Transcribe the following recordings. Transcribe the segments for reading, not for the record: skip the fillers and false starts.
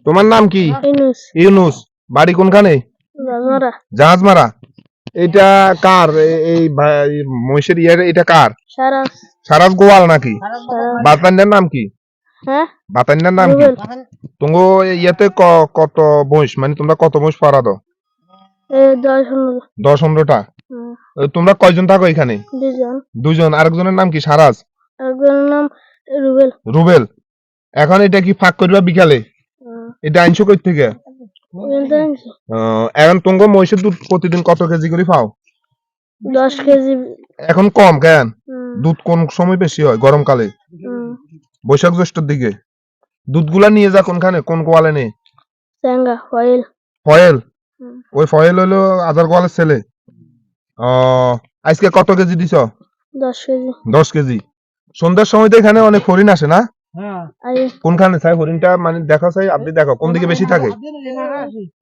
তোমার নাম কি? ইউনুস। ইউনুস। বাড়ি কোনখানে? জাজমারা। জাহাজমারা। এটা কার? এই মহিষের ইয়ে এটা কার? সারাস। সারাস গোয়াল নাকি? সারাস। বাতান্ডার নাম কি? হ্যাঁ, বাতান্ডার নাম কি? রুবেল। তোমার ইয়াতে কত মহিষ, মানে তোমরা কত মহিষ পারা দাও? 10-15টা। তোমরা কয়জন থাকো এখানে? দুজন। আরেকজনের নাম কি? সারাস। আরেকজনের নাম রুবেল। রুবেল। এখন এটা কি ফাঁক করবা বিকালে? এটা আনছো কই থেকে? এখন তোমার মহিষের দুধ প্রতিদিন কত কেজি করে পাও? 10 কেজি। এখন কম কেন? দুধ কোন সময় বেশি হয়? গরমকালে, বৈশাখ জ্যৈষ্ঠের দিকে। দুধগুলা নিয়ে যা কোনখানে? কোন গোয়ালে নেই? ফয়েল। ফয়েল। ওই ফয়েল হলো আদার গোয়ালের ছেলে। আজকে কত কেজি দিছ? 10 কেজি। 10 কেজি। সন্ধ্যার সময় তো এখানে অনেক হরিণ আসে না? কোনখানে চাই হরিণটা, মানে দেখা চাই আপনি দেখো কোন দিকে বেশি থাকে?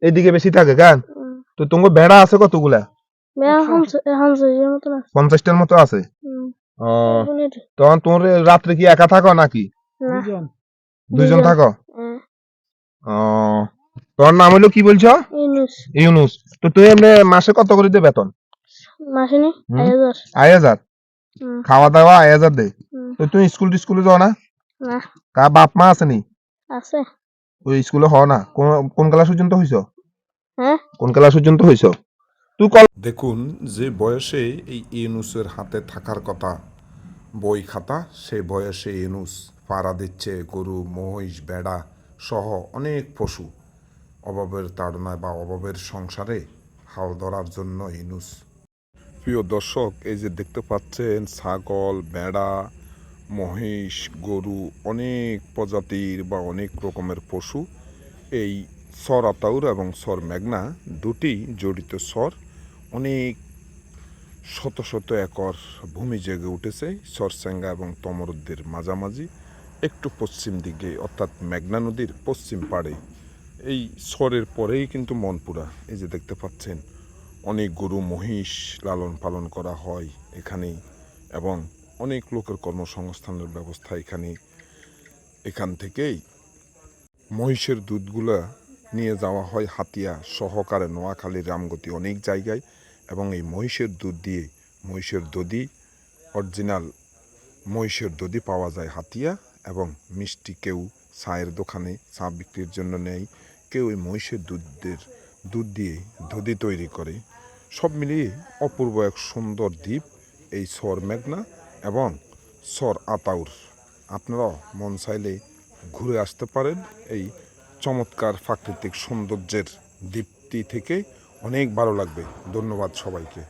এইদিকে বেশি থাকে কেন? তো তোমার ভেড়া আছে কতগুলা? 50টার মতো আছে। তখন তোমার রাত্রে কি একা থাকো নাকি? দুইজন থাকো। তোমার নাম হলো কি বলছো? ইউনুস। তো তুই এমনি মাসে কত করে দে বেতন? মাসে নি 1000। খাওয়া দাওয়া 1000 দে। তো তুই স্কুলে যাও না? না। কার বাপ মা আছে নি? আছে। ওই স্কুলে হও না? কোন ক্লাস পর্যন্ত হইছো? হ্যাঁ, কোন ক্লাস পর্যন্ত হইছো? দেখুন যে বয়সে এই ইউনুসের হাতে থাকার কথা বই খাতা, সেই বয়সে ইউনুস পাড়া দিচ্ছে গরু, মহিষ, বেড়া সহ অনেক পশু অভাবের তাড়নায় বা অভাবের সংসারে হাল ধরার জন্য ইউনুস। প্রিয় দর্শক, এই যে দেখতে পাচ্ছেন ছাগল, বেড়া, মহিষ, গরু, অনেক প্রজাতির বা অনেক রকমের পশু এই সর আতাউর এবং সর মেঘনা দুটি জড়িত সর। অনেক শত শত একর ভূমি জেগে উঠেছে সরসেঙ্গা এবং তমরুদ্দের মাঝামাঝি, একটু পশ্চিম দিকে, অর্থাৎ মেঘনা নদীর পশ্চিম পাড়ে। এই সরের পরেই কিন্তু মনপুরা। এই যে দেখতে পাচ্ছেন অনেক গরু মহিষ লালন পালন করা হয় এখানেই, এবং অনেক লোকের কর্মসংস্থানের ব্যবস্থা এখান থেকেই মহিষের দুধগুলা নিয়ে যাওয়া হয় হাতিয়া সহকারে নোয়াখালী, রামগতি অনেক জায়গায়, এবং এই মহিষের দুধ দিয়ে মহিষের দধি, অরিজিনাল মহিষের দধি পাওয়া যায় হাতিয়া, এবং মিষ্টি কেউ চায়ের দোকানে চা বিক্রির জন্য নেয়, কেউ এই মহিষের দুধ দিয়ে দধি তৈরি করে। সব মিলিয়ে অপূর্ব এক সুন্দর দ্বীপ এই সর মেঘনা এবং সর আতাউর। আপনারা মন চাইলে ঘুরে আসতে পারেন এই চমৎকার প্রাকৃতিক সৌন্দর্যের দ্বীপটি থেকে, অনেক ভালো লাগবে। ধন্যবাদ সবাইকে।